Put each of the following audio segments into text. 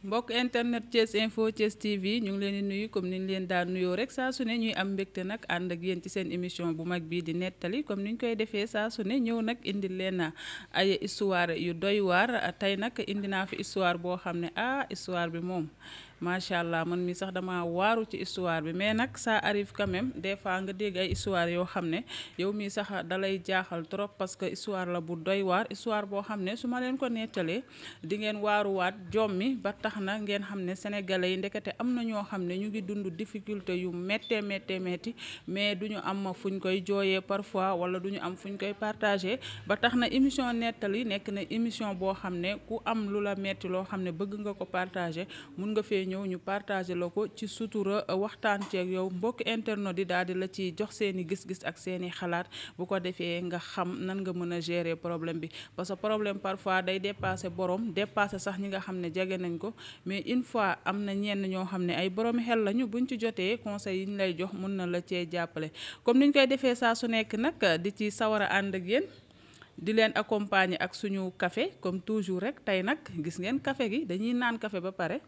mbokk internet Thiès Info Thiès TV ñu ngi leen di nuyu comme ni ñu leen daan nuyoo rek saa su ne ñuy am mbégte nag ànd ak yéen ci seen émission bu mag bii di nettali comme ni ñu koy defee saa su ne ñëw nag indi leen ay histoire yu doy waar tey nag indi naa fi histoire boo xam ne histoire bi moom macha allah man mi sax dama waaru ci histoire bi mais nag ça arrive quand même des fois nga dégg ay histoire yoo xam ne yow mii sax dalay jaaxal trop parce que histoire la bu doy waar histoire boo xam ne su ma leen ko nettalee di ngeen waaruwaat jommi ba tax na ngeen xam ne sénégalais yi ndekete am na ñoo xam ne ñu ngi dund difficulté yu méttee métti mais du ñu am fu ñu koy jooyee parfois wala du ñu am fu ñu koy partagé ba tax na émission nettali nekk na émission boo xam ne ku am lu la metti loo xam ne bëgg nga ko partagé mun nga fee ñëw ñu partagé la ko ci sutura waxtaan ceeg yow mbokk internet yi daal di la ci jox seeni gis-gis ak seeni xalaat bu ko defee nga xam nan nga mën a gérer problème bi parce que problème parfois day dépasser borom dépasser sax ñi nga xam ne jege nañ ko mais une fois am na ñenn ñoo xam ne ay borom xel lañu buñ ci jotee conseil yi ñu lay jox mun na la cee jàppale comme niñ koy defee saa su nekk nag di ci sawar a ànd ak yéen di leen accompagner ak suñu café comme toujours rek tey nag gis ngeen café gi dañuy naan café ba pare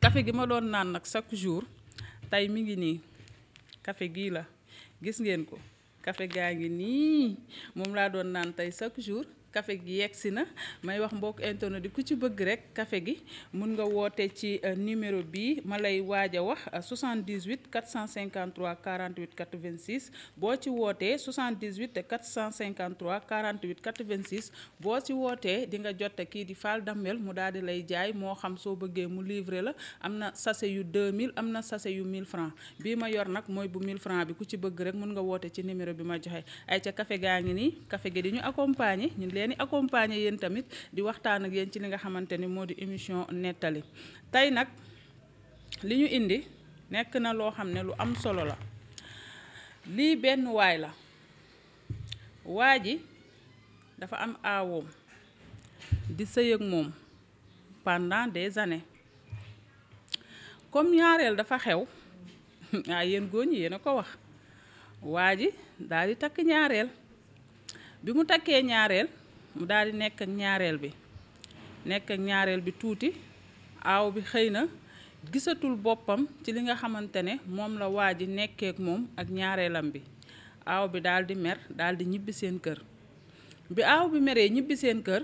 café gi ma doon naan nag chaque jour tey mi ngi nii café gii la gis ngeen ko café gaa ngi nii moom laa doon naan tey chaque jour café gi yegsi na may wax mbokk internet di ku ci bëgg rek café gi mun nga woote ci numéro bii ma lay waaj a wax 78 453 48 86 boo ci wootee 78 453 48 86 boo ci wootee di nga jot kii di Fall Damel mu daal di lay jaay moo xam soo bëggee mu livrer la am na sachet yu 2000 am na sachet yu 1000 francs bii ma yor nag mooy bu 1000 francs bi ku ci bëgg rek mun nga woote ci numéro bi ma joxe ay ca café gaa ngi nii café gi di ñu accompagner ñun leen accompagner yéen tamit di waxtaan ak yéen ci li nga xamante ni moo di émission nettali tey nag li ñu indi nekk na loo xam ne lu am solo la lii benn waay la waa ji dafa am aawoom di sëy ak moom pendant des années comme ñaareel dafa xew yéen góor ñi yéen a ko wax waa ji daal di takk ñaareel bi mu takkee ñaareel mu daal di nekk ak ñaareel bi tuuti aaw bi xëy na gisatul boppam ci li nga xamante ne moom la waa ji nekkee ak moom ak ñaareelam bi aaw bi daal di mer daal di ñibbi seen kër bi aaw bi meree ñibbi seen kër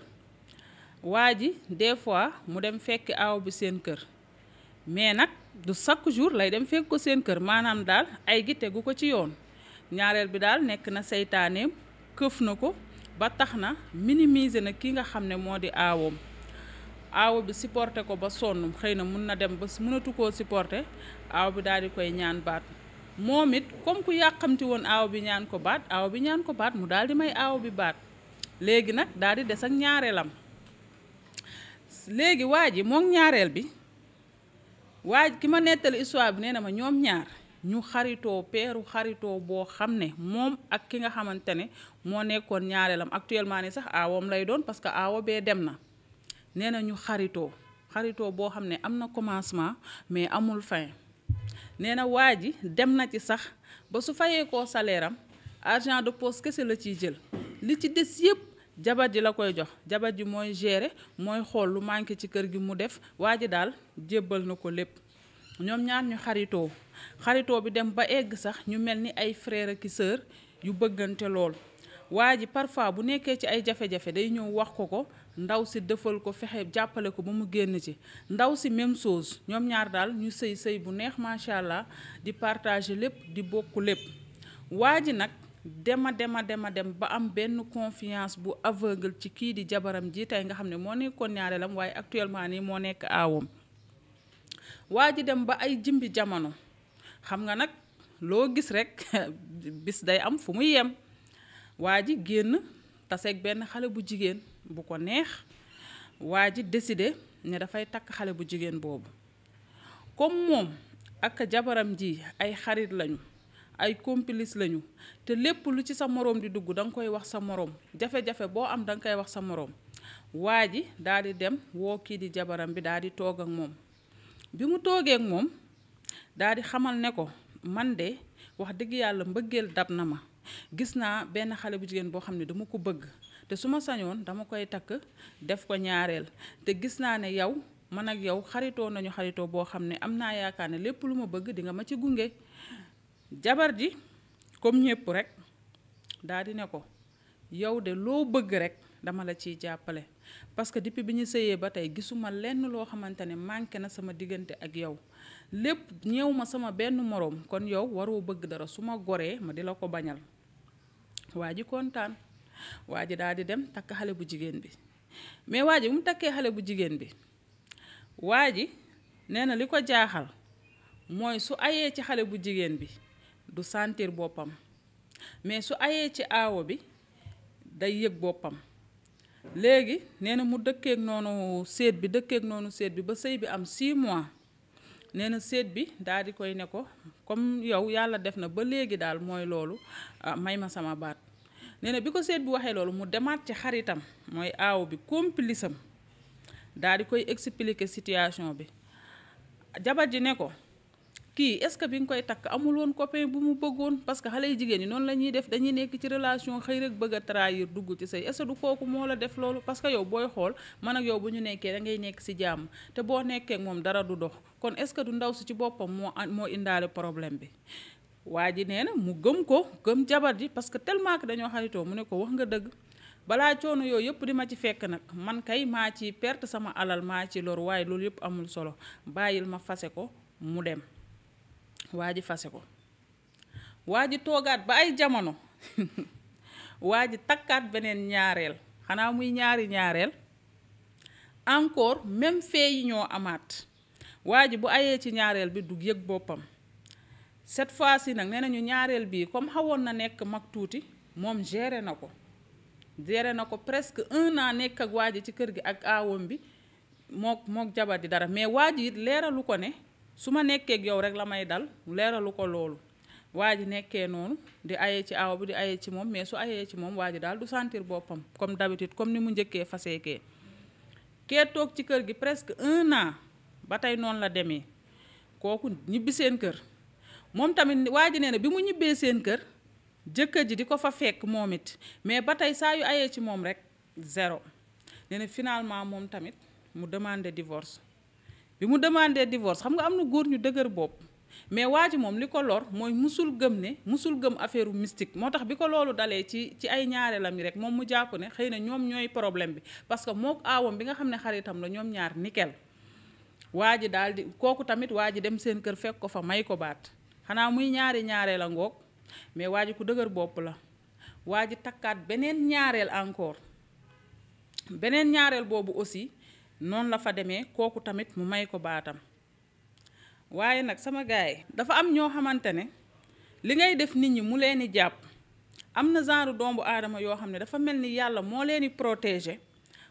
waa ji des fois mu dem fekki aaw bi seen kër mais nag du chaque jour lay dem fekk ko seen kër maanaam daal ay gi tegu ko ci yoon ñaareel bi daal nekk na seytaaneem këf na ko ba tax na minimiser na ki nga xam ne moo di aawoom aawo bi supporté ko ba sonn xëy na mun na dem ba mënatu koo supporté aaw bi daal di koy ñaan baat moom it comme ku yàqamti woon aaw bi ñaan ko baat mu daal di may aaw bi baat léegi nag daal di des ak ñaareelam léegi waa ji moom ñaareel bi waa ki ma nettali histoire bi nee na ma ñoom ñaar ñu xaritoo peeru xaritoo boo xam ne moom ak ki nga xamante ne moo nekkoon ñaareelam actuellement ni sax aawam lay doon parce que aawo bee dem na nee na ñu xaritoo boo xam ne am na commencement mais amul fin nee na waa ji dem na ci sax ba su fayee koo salaire am argent de poche kese la ciy jël li ci des yëpp jabar ji la koy jox jabar ji mooy gérer mooy xool lu manqué ci kër gi mu def waa ji daal jébbal na ko lépp ñoom ñaar ñu xaritoo bi dem ba egg sax ñu mel ni ay frère ak sœur yu bëggante lool waa ji parfois bu nekkee ci ay jafe-jafe day ñëw wax ko ndaw si defal ko fexe jàppale ko ba mu génn ci ndaw si même chose ñoom ñaar daal ñu sëy bu neex macha allah di partager lépp di bokk lépp waa ji nag dem ba am benn confiance bu aveugle ci kii di jabaram ji tey nga xam ne moo nekkoon ñaareelam waaye actuellement nii moo nekk aawam waa ji dem ba ay jimbi jamono xam nga nag loo gis rek bis day am fu muy yem waa ji génn taseeg benn xale bu jigéen bu ko neex waa ji décidé ne dafay takk xale bu jigéen boobu comme moom ak jabaram ji ay xarit lañu ay complice lañu te lépp lu ci sa moroom di dugg danga koy wax sa moroom jafe-jafe boo am danga koy wax sa moroom waa ji daal di dem woo kii di jabaram bi daal di toog ak moom bi mu toogee ak moom daal di xamal ne ko man de wax dëgg yàlla mbëggeel dab na ma gis naa benn xale bu jigéen boo xam ne dama ko bëgg te su ma sañoon dama koy takk def ko ñaareel te gis naa ne yow man ak yow xaritoo nañu xaritoo boo xam ne am naa yaakaar ne lépp lu ma bëgg di nga ma ci gunge. jabar ji comme ñépp rek daal di ne ko yow de loo bëgg rek dama la ciy jàppale parce que depuis bi ñu sëyee ba tey gisuma lenn loo xamante ne manqué na sama diggante ak yow lépp ñëw ma sama benn moroom kon yow waroo bëgg dara su ma goree ma di la ko bañal. waa ji kontaan waa ji daal di dem takk xale bu jigéen bi mais waa ji bu mu takkee xale bu jigéen bi waa ji nee na li ko jaaxal mooy su ayee ci xale bu jigéen bi du sentir boppam mais su ayee ci aawo bi day yëg boppam. léegi nee na mu dëkkeek noonu séet bi ba sëy bi am 6 mois nee na séet bi daal di koy ne ko comme yow yàlla def na ba léegi daal mooy loolu may ma sama baat. nee na bi ko séet bi waxee loolu mu demaat ci xaritam mooy aaw bi complice am daal di koy expliquer situation bi. jabar ji ne ko kii est-ce que bi nga koy takk amul woon copain bu mu bëggoon parce que xale yu jigéen ñi noonu la ñuy def dañuy nekk ci relation xëy rek bëgg a trahir dugg ci sëy est-ce que du kooku moo la def loolu parce que yow booy xool man ak yow bu ñu nekkee da ngay nekk ci jàmm te boo nekkee ak moom dara du dox kon est-ce que du ndaw si ci boppam moo indaale problème bi. waa ji nee na mu gëm jabar ji parce que tellement que dañoo xaritoo mu ne ko wax nga dëgg balaa coono yooyu yëpp di ma ci fekk nag man kay maa ci perte sama alal maa ci lor waaye loolu yëpp amul solo bàyyil ma fase ko mu dem. waa ji fase ko waa ji toogaat ba ay jamono waa ji takkaat beneen ñaareel xanaa muy ñaareel encore même fee yi ñoo amaat waa ji bu ayee ci ñaareel bi du yëg boppam. cette fois-ci nag nee nañu ñaareel bii comme xawoon na nekk mag tuuti moom géré na ko presque 1 an nekk ak waa ji ci kër gi ak aawam bi mook jabar di dara mais waa ji it leeralu ko ne su ma nekkee ak yow rek la may dal leeralu ko loolu. waa ji nekkee noonu di ayee ci aaw bi di ayee ci moom mais su ayee ci moom waa ji daal du sentir boppam comme d'habitude comme ni mu njëkkee faseekee kee toog ci kër gi presque 1 an ba tey noonu la demee kooku ñibbi seen kër. moom tamit waa ji nee na bi mu ñibbee seen kër jëkkër ji di ko fa fekk moom it mais ba tey saa yu ayee ci moom rek 0 nee na finalement moom tamit mu demandé divorce. bi mu demandé divorce xam nga am na góor ñu dëgër bopp mais waa ji moom li ko lor mooy musul gëm affaire mystique moo tax bi ko loolu dalee ci ay ñaareelam yi rek moom mu jàpp ne xëy na ñoom ñooy problème bi parce que mook aawam bi nga xam ne xaritam la ñoom ñaar nickel. waa ji daal di kooku tamit waa ji dem seen kër fekk ko fa may ko baat. xanaa muy ñaareel a ngoog mais waa ji ku dëgër bopp la waa ji takkaat beneen ñaareel encore beneen ñaareel boobu aussi noonu la fa demee kooku tamit mu may ko baatam. waaye nag sama gaay dafa am ñoo xamante ne li ngay def nit ñi mu leen di jàpp am na genre doomu aadama yoo xam ne dafa mel ni yàlla moo leen di protéger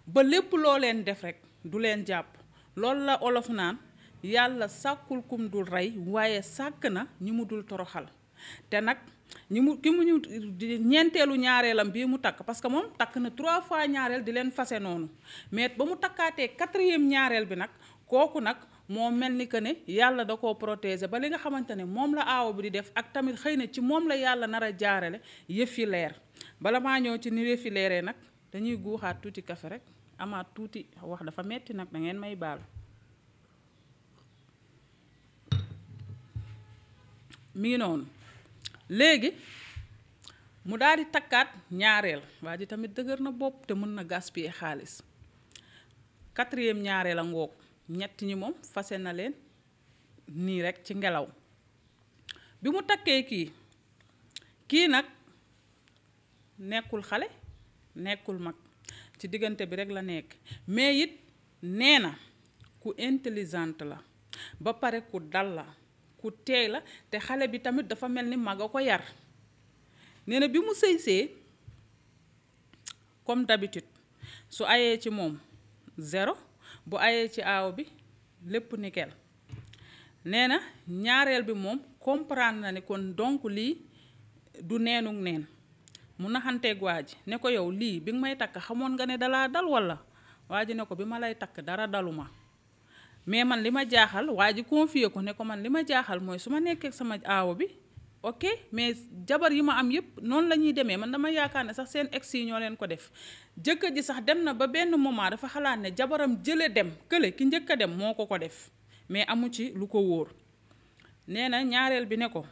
ba lépp loo leen def rek du leen jàpp loolu la olof naan. yàlla sàkkul kum dul rey waaye sàkk na ñi mu dul toroxal te nag ñeenteelu ñaareelam bii mu takk parce que moom takk na 3 fois ñaareel di leen fase noonu mais ba mu takkaatee 4e ñaareel bi nag kooku nag moo mel ni que ne yàlla da koo protéger ba li nga xamante ne moom la aawo bi di def ak tamit xëy na ci moom la yàlla nar a jaarale yëf yi leer. bala maa ñëw ci ni yëf yi leeree nag dañuy guuxaat tuuti kafe rek amaat tuuti wax dafa metti nag da ngeen may baal. mi ngi noonu léegi mu daal di takkaat ñaareel waa ji tamit dëgër na bopp te mën na gaspiller xaalis 4e ñaareel a ngoog ñett ñi moom fase na leen nii rek ci ngelaw bi mu takkee kii nag nekkul xale nekkul mag ci diggante bi rek la nekk mais it nee na ku intelligente la ba pare ku dal la ku teey la te xale bi tamit dafa mel ni mag a ko yar nee na bi mu sëysee comme d'habitude su ayee ci moom 0 bu ayee ci aaw bi lépp nickel nee na ñaareel bi moom comprendre na ne kon donc lii du neenug neen mu naxanteeg waa ji ne ko yow lii bi nga may takk xamoon nga ne dalaa dal walla waa ji ne ko bi ma lay takk dara daluma mais man li ma jaaxal waa ji confier ko ne ko man li ma jaaxal mooy su ma nekkee sama aawo bi ok mais jabar yi ma am yëpp noonu la ñuy demee man dama yaakaar ne sax seen ex yi ñoo leen ko def jëkkër ji sax dem na ba benn moment dafa xalaat ne jabaram jële dem kële ki njëkk a dem moo ko def mais amu ci lu ko wóor nee na ñaareel bi ne ko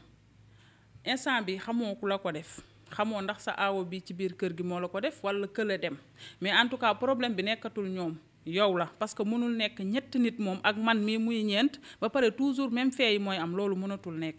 instant bi xamoo ku la ko def xamoo ndax sa aawo bi ci biir kër gi moo la ko def walla kële dem mais en tout cas problème bi nekkatul ñoom yow la parce que mënul nekk ñetti nit moom ak man mii muy ñeent ba pare toujours même fee yi mooy am loolu mënatul nekk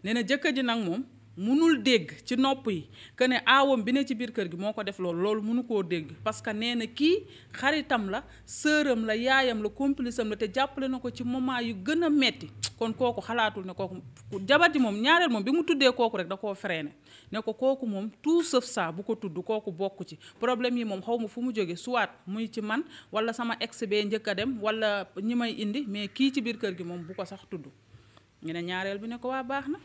nee na jëkkër ji nag moom mënul dégg ci nopp yi que ne aawam bi ne ci biir kër gi moo ko def loolu mënu koo dégg parce que nee na kii xaritam la sëram la yaayam la complice am la te jàppale na ko ci moment yu gën a metti kon kooku xalaatul ne kooku jabar ji moom ñaareel moom bi mu tuddee kooku rek da koo freiné ne ko kooku moom tout sauf ça bu ko tudd kooku bokk ci problème yi moom xaw ma fu mu jóge soit muy ci man wala sama ex bee njëkk a dem wala ñi may indi mais kii ci biir kër gi moom bu ko sax tudd ñu ne ñaareel bi ne ko waa baax na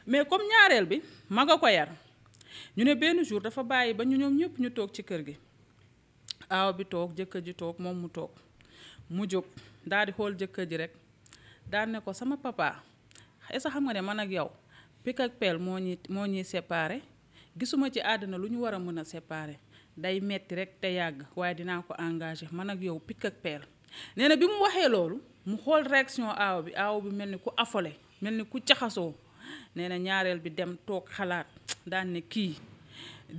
mais comme ñaareel bi mag a ko yar ñu ne benn jour dafa bàyyi ba ñu ñoom ñëpp ñu toog ci kër gi aaw bi toog jëkkër ji toog moom mu toog mu jóg daal di xool jëkkër ji rek daal ne ko sama papa est-ce que xam nga ne man ak yow pik ak peel moo ñuy séparé gisuma ci àddina lu ñu war a mën a séparé day metti rek te yàgg waaye dinaa ko engagé man ak yow pik ak peel nee na bi mu waxee loolu mu xool réaction aaw bi mel ni ku affolé mel ni ku caxasoo nee na ñaareel bi dem toog xalaat daan ne kii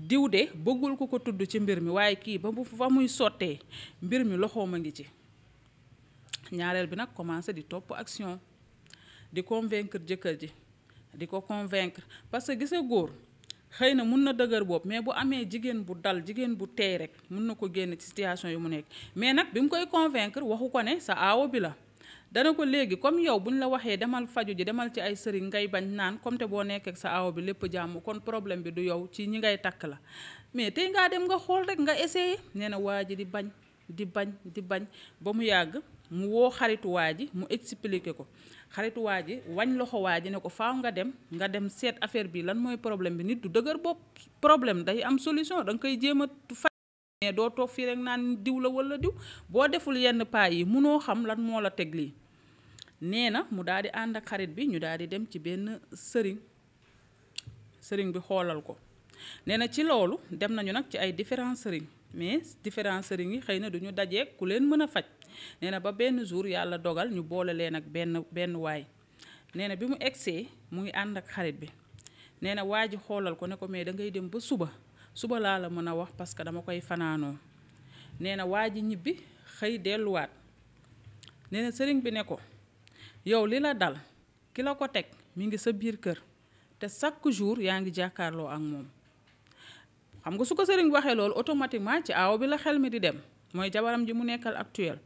diw de bëggul ko tudd ci mbir mi waaye kii ba fa muy sottee mbir mi loxoom a ngi ci ñaareel bi nag commencé di topp action di convaincre jëkkër ji di ko convaincre parce que gisa góor xëy na mun na dëgër bopp mais bu amee jigéen bu dal jigéen bu teey rek mun na ko génn ci situation yu mu nekk mais nag bi mu koy convaincre waxu ko ne sa aawo bi la dana ko léegi comme yow bu ñu la waxee demal faju ji demal ci ay sëriñ ngay bañ naan comme te boo nekkee ak sa aawo bi lépp jàmm kon problème bi du yow ci ñi ngay takk la mais tey ngaa dem nga xool rek nga essayé nee na waa ji di bañ ba mu yàgg mu woo xaritu waa ji mu expliqué ko xaritu waa ji wañ loxo waa ji ne ko faaw nga dem seet affaire bi lan mooy problème bi nit du dëgër bopp problème day am solution da nga koy jéem a faj mais doo toog fii rek naan diw la wala diw boo deful yenn paa yi munoo xam lan moo la teg lii nee na mu daal di ànd ak xarit bi ñu daal di dem ci benn sëriñ bi xoolal ko nee na ci loolu dem nañu nag ci ay différents sëriñ mais différents sëriñ yi xëy na duñu dajee ku leen mën a faj nee na ba benn jour yàlla dogal ñu boole leen ak benn waay nee na bi mu egsee mu ngi ànd ak xarit bi nee na waa ji xoolal ko ne ko mais da ngay dem ba suba laa la mën a wax parce que dama koy fanaanoo nee na waa ji ñibbi xëy delluwaat nee na sëriñ bi ne ko yow li la dal ki la ko teg mi ngi sa biir kër te chaque jour yaa ngi jàkkaarloo ak moom xam nga su ko sëriñ waxee loolu automatiquement ci aaw bi la xel mi di dem mooy jabaram ji mu nekkal actuel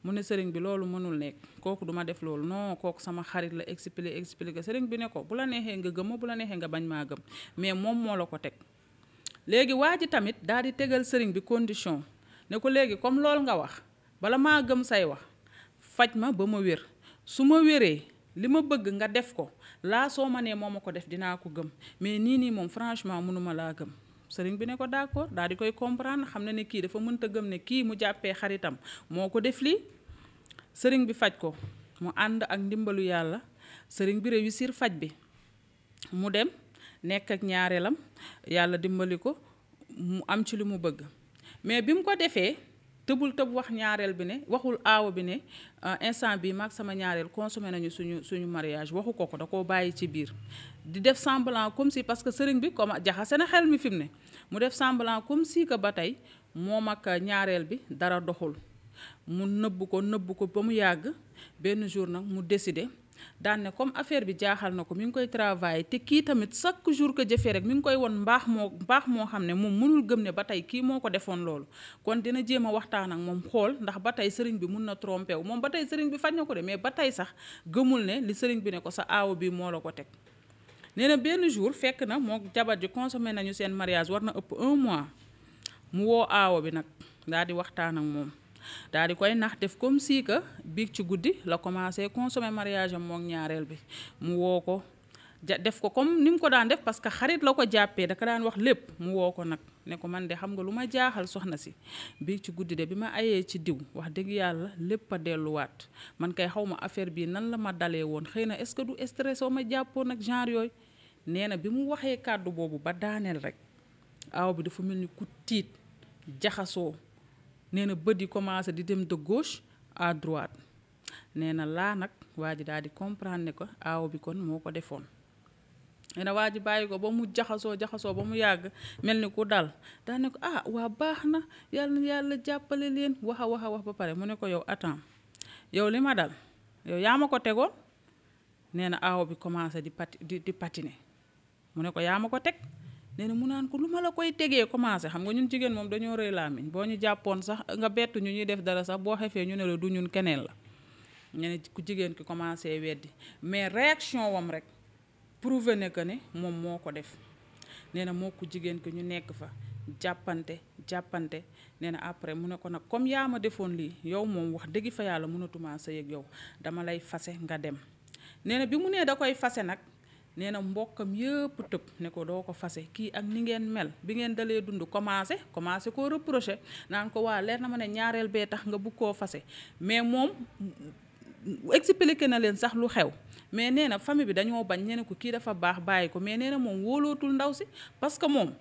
mu ne sëriñ bi loolu mënul nekk kooku duma def loolu non kooku sama xarit la expliqué sëriñ bi ne ko bu la neexee nga gëm bu la neexee nga bañ maa gëm mais moom moo la ko teg léegi waa ji tamit daal di tegal sëriñ bi condition ne ko léegi comme loolu nga wax bala maa gëm say wax faj ma ba ma wér su ma wéree li ma bëgg nga def ko laa soo ma nee moo ma ko def dinaa ko gëm mais nii moom franchement mënuma laa gëm sëriñ bi ne ko d'accord daal di koy comprendre xam na ne kii dafa mënta gëm ne kii mu jàppee xaritam moo ko def lii sëriñ bi faj ko mu ànd ak ndimbalu yàlla sëriñ bi réussir faj bi mu dem nekk ak ñaareelam yàlla dimbali ko mu am ci li mu bëgg mais bi mu ko defee tëbul wax ñaareel bi ne waxul aawo bi ne instant bi maag sama ñaareel consommé nañu suñu mariage waxu ko da koo bàyyi ci biir di def semblant comme si parce que sëriñ bi comme jaxase na xel mi fi mu ne mu def semblant comme si que ba tey moom ak ñaareel bi dara doxul mu nëbb ko ba mu yàgg benn jour nag mu décidé daan ne comme affaire bi jaaxal na ko mi ngi koy travailler te kii tamit chaque jour que jëfee rek mi ngi koy won mbaax moo xam ne moom mënul gëm ne ba tey kii moo ko defoon loolu kon dina jéem a waxtaan ak moom xool ndax ba tey sëriñ bi mun na trompé wu moom ba tey sëriñ bi faj na ko de mais ba tey sax gëmul ne li sëriñ bi ne ko sa aawo bi moo la ko teg nee na benn jour fekk na moo jabar ji consommé nañu seen mariage war na ëpp 1 mois mu woo aawo bi nag daal di waxtaan ak moom daal di koy nax def comme si que biig ci guddi la commencé consommer mariage am mook ñaareel bi mu woo ko def ko comme ni mu ko daan def parce que xarit la ko jàppee da ko daan wax lépp mu woo ko nag ne ko man de xam nga lu ma jaaxal soxna si bii ci guddi de bi ma ayee ci diw wax dëgg yàlla lépp a delluwaat man kay xaw ma affaire bii nan la ma dalee woon xëy na est-ce que du stress oo ma jàppoon ak genre yooyu nee na bi mu waxee kàddu boobu ba daaneel rek aaw bi dafa mel ni ku tiit jaxasoo nee na bët yi commencé di dem de gauche à droite nee na laa nag waa ji daal di comprendre ne ko aaw bi kon moo ko defoon nee na waa ji bàyyi ko ba mu jaxasoo ba mu yàgg mel ni ku dal daa ne ko ah waa baax na yàlla jàppale leen wax ba pare mu ne ko yow attends yow li ma dal yow yaa ma ko tegoon nee na aaw bi commencé di patiner mu ne ko yaa ma ko teg nee na mu naan ko lu ma la koy tegee commencé xam nga ñun jigéen moom dañoo rëy laamiñ boo ñu jàppoon sax nga bett ñu ñuy def dara sax boo xefee ñu ne la du ñun keneen la ñu ne ku jigéen ki commencé weddi mais réaction wam rek prouvé ne que ne moom moo ko def nee na moo ku jigéen ki ñu nekk fa jàppante nee na après mu ne ko nag comme yaa ma defoon lii yow moom wax dëgg fa yàlla mënatuma sëy ak yow dama lay fase nga dem nee na bi mu nee da koy fase nag nee na mbokkam yëpp tëb ne ko doo ko fase kii ak ni ngeen mel bi ngeen dalee dund commencé koo reproché naan ko waa leer na ma ne ñaareel bee tax nga bugg koo fase mais moom expliqué na leen sax lu xew mais nee na famille bi dañoo bañ nee na ko kii dafa baax bàyyi ko mais nee na moom wóolootul ndaw si parce que moom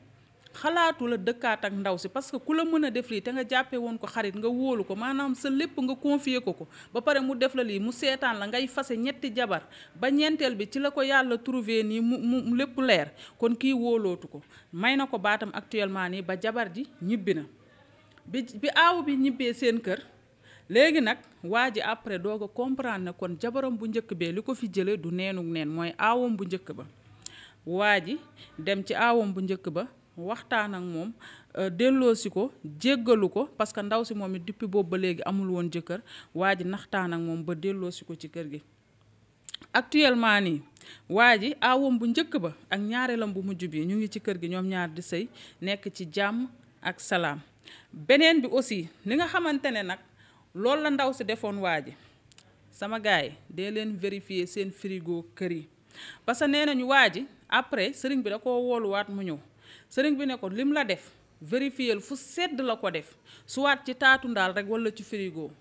xalaatu la dëkkaat ak ndaw si parce que ku la mën a def lii te nga jàppee woon ko xarit nga wóolu ko maanaam sa lépp nga confier ko ba pare mu def la lii mu seetaan la ngay fase ñetti jabar ba ñeenteel bi ci la ko yàlla trouvé nii mu lépp leer kon kii wóolootu ko may na ko baatam actuellement nii ba jabar ji ñibbi na bi aaw bi ñibbee seen kër léegi nag waa ji après doog a comprendre ne kon jabaram bu njëkk bee li ko fi jëlee du neenug neen mooy aawam bu njëkk ba waa ji dem ci aawam bu njëkk ba waxtaan ak moom delloosi ko jéggalu ko parce que ndaw si moom it depuis boobu ba léegi amul woon jëkkër waa ji naxtaan ak moom ba delloosi ko ci kër gi actuellement nii waa ji aawam bu njëkk ba ak ñaareelam bu mujj bi ñu ngi ci kër gi ñoom ñaar di sëy nekk ci jàmm ak salaam beneen bi aussi li nga xamante ne nag loolu la ndaw si defoon waa ji sama gars yi dee leen vérifier seen frigo kër yi parce que nee nañu waa ji après sëriñ bi da koo wooluwaat mu ñëw sëriñ bi ne ko lim la def vérifier fu sedd la ko def soit ci taatu ndaal rek walla ci frigo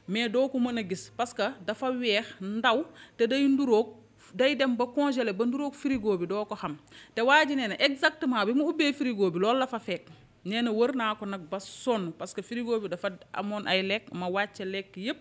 mais doo ko mën a gis parce que dafa weex ndaw te day dem ba congelé ba nduroog frigo bi doo ko xam te waa ji nee na exactement bi mu ubbee frigo bi loolu la fa fekk nee na wër naa ko nag ba sonn parce que frigo bi dafa amoon ay lekk ma wàcce lekk yépp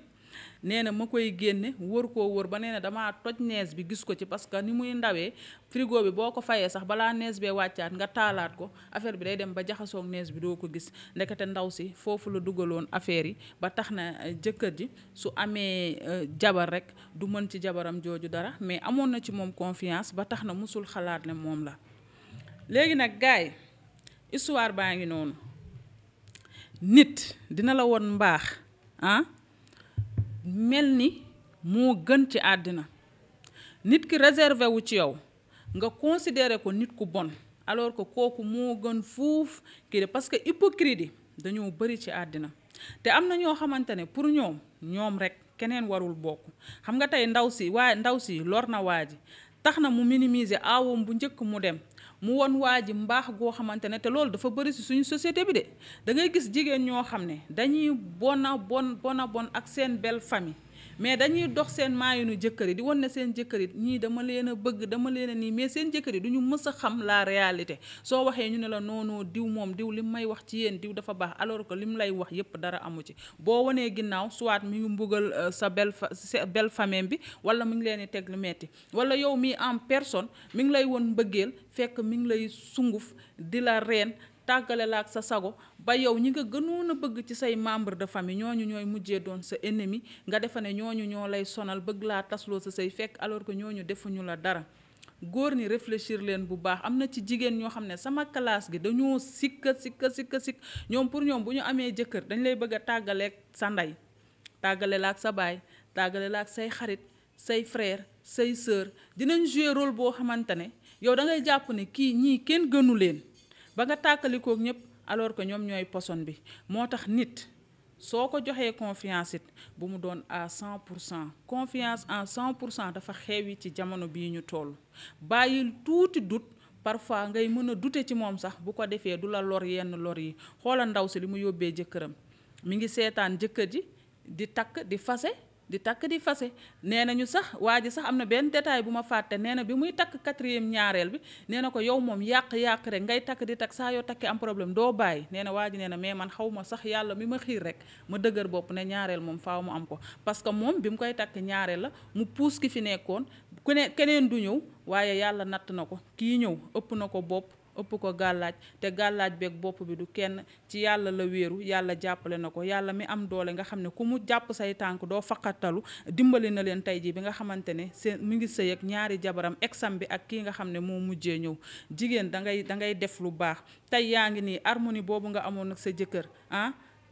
nee na ma koy génne wër ba nee na damaa toj nees bi gis ko ci parce que ni muy ndawee frigo bi boo ko fayee sax balaa nees bee wàccaat nga taalaat ko affaire bi day dem ba jaxasoog nees bi doo ko gis ndekete ndaw si foofu la dugaloon affaire yi ba tax na jëkkër ji su amee jabar rek du mën ci jabaram jooju dara mais amoon na ci moom confiance ba tax na musul xalaat ne moom la léegi nag gars yi histoire baa ngi noonu nit dina la woon mbaax mel ni moo gën ci àddina nit ki réservé wu ci yow nga considéré ko nit ku bon alors que kooku moo gën fuuf kii de parce que hypocrite yi dañoo bari ci àddina te am na ñoo xamante ne pour ñoom rek keneen warul bokk xam nga tey ndaw si lor na waa ji tax na mu minimiser aawam bu njëkk mu dem mu won waa ji mbaax goo xamante ne te loolu dafa bëri si suñu société bi de da ngay gis jigéen ñoo xam ne dañuy bon ak seen belle famille mais dañuy dox seen maayinu jëkkër yi di won ne seen jëkkër yi ñii dama leen a bëgg dama leen a nii mais seen jëkkër yi duñu mës a xam la réalité soo waxee ñu ne la noonoo diw lim may wax ci yéen diw dafa baax alors que lim lay wax yépp dara amu ci boo wanee ginnaaw soit mi ngi mbugal sa belle famille bi wala mi ngi leen di teg lu metti wala yow mii en personne mi ngi lay won mbëggeel fekk mi ngi lay sunguf di la reen tàggale la ak sa sago ba yow ñi nga gënoon a bëgg ci say membre de famille ñooñu ñooy mujjee doon sa ennemi nga defe ne ñooñu ñoo lay sonal bëgg laa tasloo sa say fekk alors que ñooñu defuñu la dara góor ñi réfléchir leen bu baax am na ci jigéen ñoo xam ne sama classe gi dañoo sikk ñoom pour ñoom bu ñu amee jëkkër dañ lay bëgg a tàggaleeg sa ndey tàggale la ak sa baay tàggale la ak say xarit say frère say sœur dinañ jouer rôle boo xamante ne yow da ngay jàpp ne ñii kenn gënu leen ba nga tàkkalikook ñëpp alors que ñoom ñooy poson bi moo tax nit soo ko joxee confiance it bu mu doon à 100%. Confiance en 100% dafa xewi ci jamono bii ñu toll. bàyyil tuuti dut parfois ngay mën a dute ci moom sax bu ko defee du la lor yenn lor yi. xoola ndaw si li mu yóbbee jëkkëram mi ngi seetaan jëkkër ji di takk di fase di takk di fase. nee nañu sax waa ji sax am na benn détail bu ma fàtte, nee na bi muy takk 4e ñaareel bi nee na ko yow moom yàq rek ngay takk di takk saa yoo takkee am problème doo bàyyi. nee na waa ji nee na mais man xaw ma sax yàlla mi ma xiir rek ma dëgër bopp ne ñaareel moom faaw mu am ko. parce que moom bi mu koy takk ñaareel la mu puus ki fi nekkoon ku ne keneen du ñëw, waaye yàlla natt na ko kii ñëw ëpp na ko bopp ëpp ko gàllaaj te gàllaaj beeg bopp bi du kenn ci yàlla la wéeru. yàlla jàppale na ko, yàlla mi am doole nga xam ne ku mu jàpp say tànk doo faqatalu dimbali na leen tey jii bi nga xamante ne seen mu ngi sëy ak ñaari jabaram exam bi ak kii nga xam ne moo mujjee ñëw. jigéen da ngay def lu baax. tey yaa ngi nii harmonie boobu nga amoon ak sa jëkkër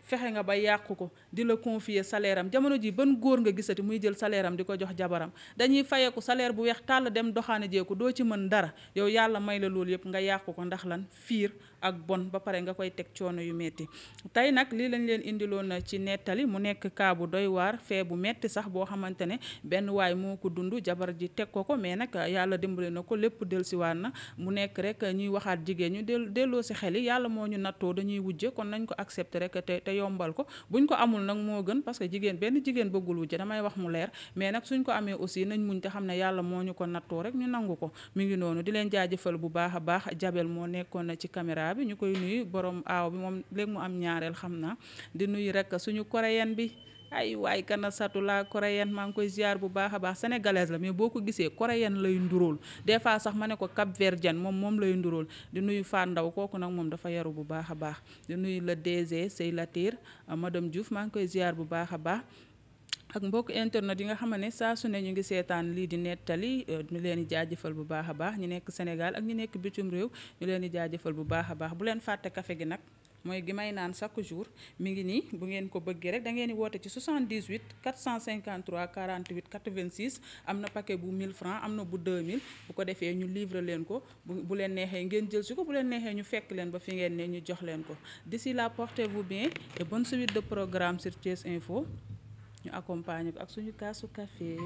fexe nga ba yàqu ko di la confier salaire am. jamono ji ban góor nga gisati muy jël salaire am di ko jox jabaram? dañuy fayeeku salaire bu weex tàll dem doxaane jeeku doo ci mën dara. yow yàlla may la loolu yëpp nga yàqu ko ndax lan? fiir ak bon ba pare nga koy teg coono yu metti. tey nag lii lañ leen indiloon ci nettali mu nekk kaa bu doy waar, fee bu metti sax boo xamante ne benn waay moo ko dund, jabar ji teg ko mais nag yàlla dimbali na ko, lépp dellusiwaat na. mu nekk rek ñuy waxaat jigéen ñu delloo si xel yi. yàlla moo ñu nattoo dañuy wujje, kon nañ ko accepter rek te yombal ko. buñ ko amul nag moo gën, parce que benn jigéen bëggul wujje, damay wax mu leer. mais nag suñ ko amee aussi nañ muñ te xam ne yàlla moo ñu ko nattoo rek ñu nangu ko. mi ngi noonu di leen jaajëfal bu baax a baax. Jabel moo nekkoon na ci caméra bi, ñu koy nuyu borom aaw bi moom léegi mu am ñaareel xam naa. di nuyu rek suñu coréenne bi, ay waay kana satu la coréenne, maa ngi koy ziar bu baax a baax. sénégalaise la mais boo ko gisee coréenne lay nduróol. des fois sax ma ne ko cap-verdienne moom lay nduróol. di nuyu Fa Ndaw kooku nag moom dafa yaru bu baax a baax. di nuyu le DG Sey Latir madame Diouf, maa ngi koy ziar bu baax a baax. ak mbokk internet yi nga xam ne saa su ne ñu ngi seetaan lii di nettali, ñu leen di jaajëfal bu baax a baax. ñu nekk Sénégal ak ñu nekk bitim réew ñu leen di jaajëfal bu baax a baax. bu leen fàtte café gi nag mooy gi may naan chaque jour mi ngi nii. bu ngeen ko bëggee rek da ngeen di woote ci 78 453 48 86. am na paquet bu 1000 francs, am na bu 2000. bu ko defee ñu livre leen ko. bu leen neexee ngeen jël si ko, bu leen neexee ñu fekk leen ba fi ngeen ne ñu jox leen ko. D'ici là, portez-vous bien et bonne suite de programme sur Thiès Info. ñu accompagner ko ak suñu kaasu café.